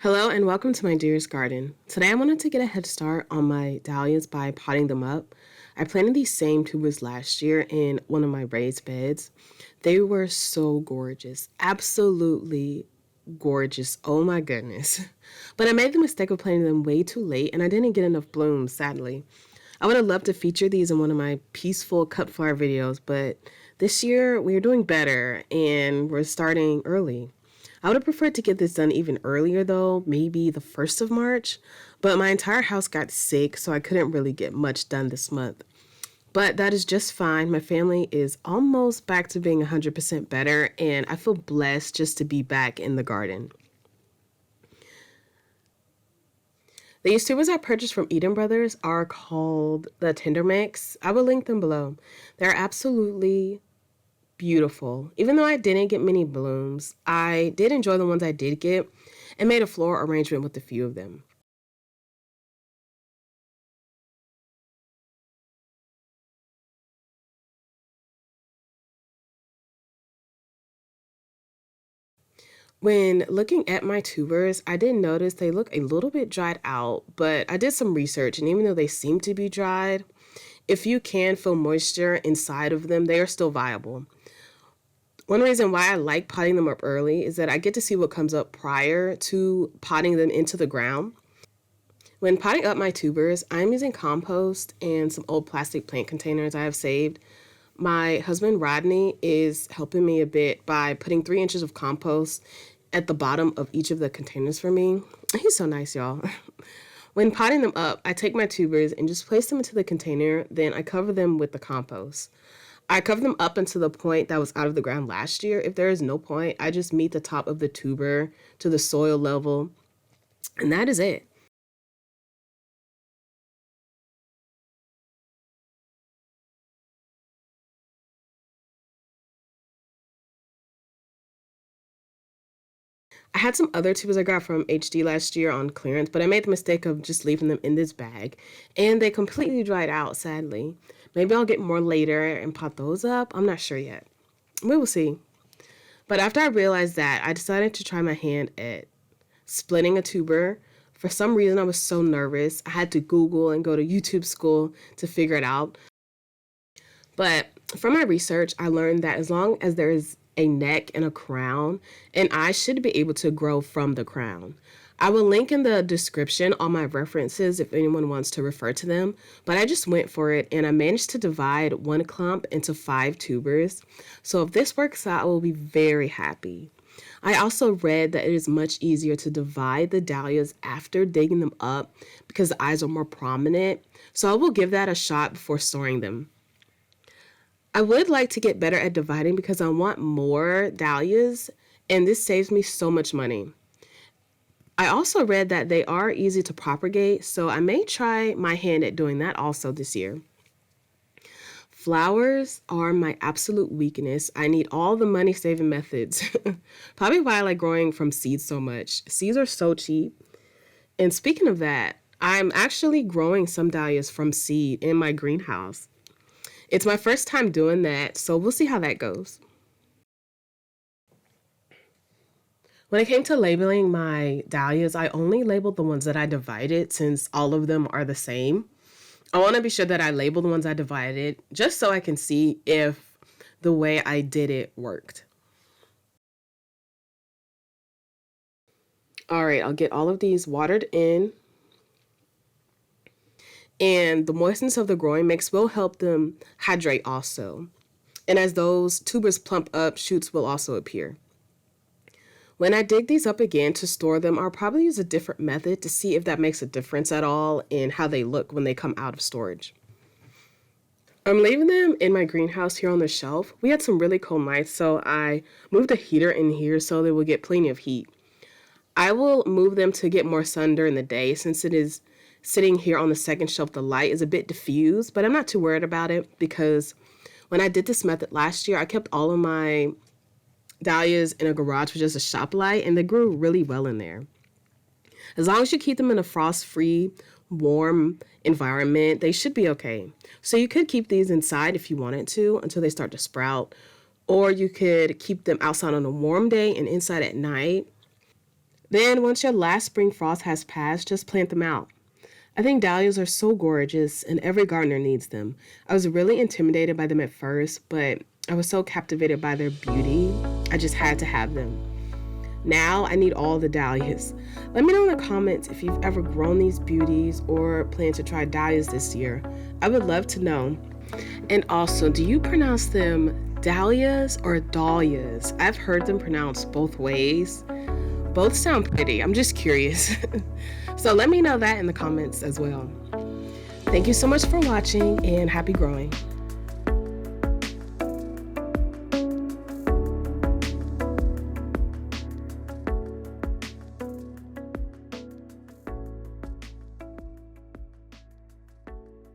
Hello and welcome to my Dearest garden. Today I wanted to get a head start on my dahlias by potting them up. I planted these same tubers last year in one of my raised beds. They were so gorgeous, absolutely gorgeous. Oh my goodness. But I made the mistake of planting them way too late and I didn't get enough blooms, sadly. I would have loved to feature these in one of my peaceful cut flower videos, but this year we are doing better and we're starting early. I would have preferred to get this done even earlier though, maybe the 1st of March, but my entire house got sick, so I couldn't really get much done this month. But that is just fine. My family is almost back to being 100% better, and I feel blessed just to be back in the garden. These tubers I purchased from Eden Brothers are called the Tender Mix. I will link them below. They're absolutely beautiful. Even though I didn't get many blooms, I did enjoy the ones I did get and made a floral arrangement with a few of them. When looking at my tubers, I did notice they look a little bit dried out, but I did some research, and even though they seem to be dried, if you can feel moisture inside of them, they are still viable. One reason why I like potting them up early is that I get to see what comes up prior to potting them into the ground. When potting up my tubers, I'm using compost and some old plastic plant containers I have saved. My husband Rodney is helping me a bit by putting 3 inches of compost at the bottom of each of the containers for me. He's so nice, y'all. When potting them up, I take my tubers and just place them into the container, then I cover them with the compost. I cover them up until the point that was out of the ground last year. If there is no point, I just meet the top of the tuber to the soil level, and that is it. I had some other tubers I got from HD last year on clearance, but I made the mistake of just leaving them in this bag, and they completely dried out, sadly. Maybe I'll get more later and pot those up. I'm not sure yet. We will see. But after I realized that, I decided to try my hand at splitting a tuber. For some reason, I was so nervous. I had to Google and go to YouTube school to figure it out. But from my research, I learned that as long as there is a neck and a crown, an eye should be able to grow from the crown. I will link in the description all my references if anyone wants to refer to them, but I just went for it and I managed to divide one clump into 5 tubers. So if this works out, I will be very happy. I also read that it is much easier to divide the dahlias after digging them up because the eyes are more prominent. So I will give that a shot before storing them. I would like to get better at dividing because I want more dahlias, and this saves me so much money. I also read that they are easy to propagate, so I may try my hand at doing that also this year. Flowers are my absolute weakness. I need all the money-saving methods. Probably why I like growing from seeds so much. Seeds are so cheap. And speaking of that, I'm actually growing some dahlias from seed in my greenhouse. It's my first time doing that, so we'll see how that goes. When it came to labeling my dahlias, I only labeled the ones that I divided since all of them are the same. I want to be sure that I label the ones I divided just so I can see if the way I did it worked. All right, I'll get all of these watered in. And the moistness of the growing mix will help them hydrate also. And as those tubers plump up, shoots will also appear. When I dig these up again to store them, I'll probably use a different method to see if that makes a difference at all in how they look when they come out of storage. I'm leaving them in my greenhouse here on the shelf. We had some really cold nights, so I moved a heater in here so they will get plenty of heat. I will move them to get more sun during the day since it is sitting here on the second shelf. The light is a bit diffused, but I'm not too worried about it because when I did this method last year, I kept all of my dahlias in a garage with just a shop light, and they grew really well in there. As long as you keep them in a frost-free, warm environment, they should be okay. So you could keep these inside if you wanted to until they start to sprout, or you could keep them outside on a warm day and inside at night. Then once your last spring frost has passed, just plant them out. I think dahlias are so gorgeous and every gardener needs them. I was really intimidated by them at first, but I was so captivated by their beauty, I just had to have them. Now I need all the dahlias. Let me know in the comments if you've ever grown these beauties or plan to try dahlias this year. I would love to know. And also, do you pronounce them dahlias or dahlias? I've heard them pronounced both ways. Both sound pretty. I'm just curious. So let me know that in the comments as well. Thank you so much for watching and happy growing.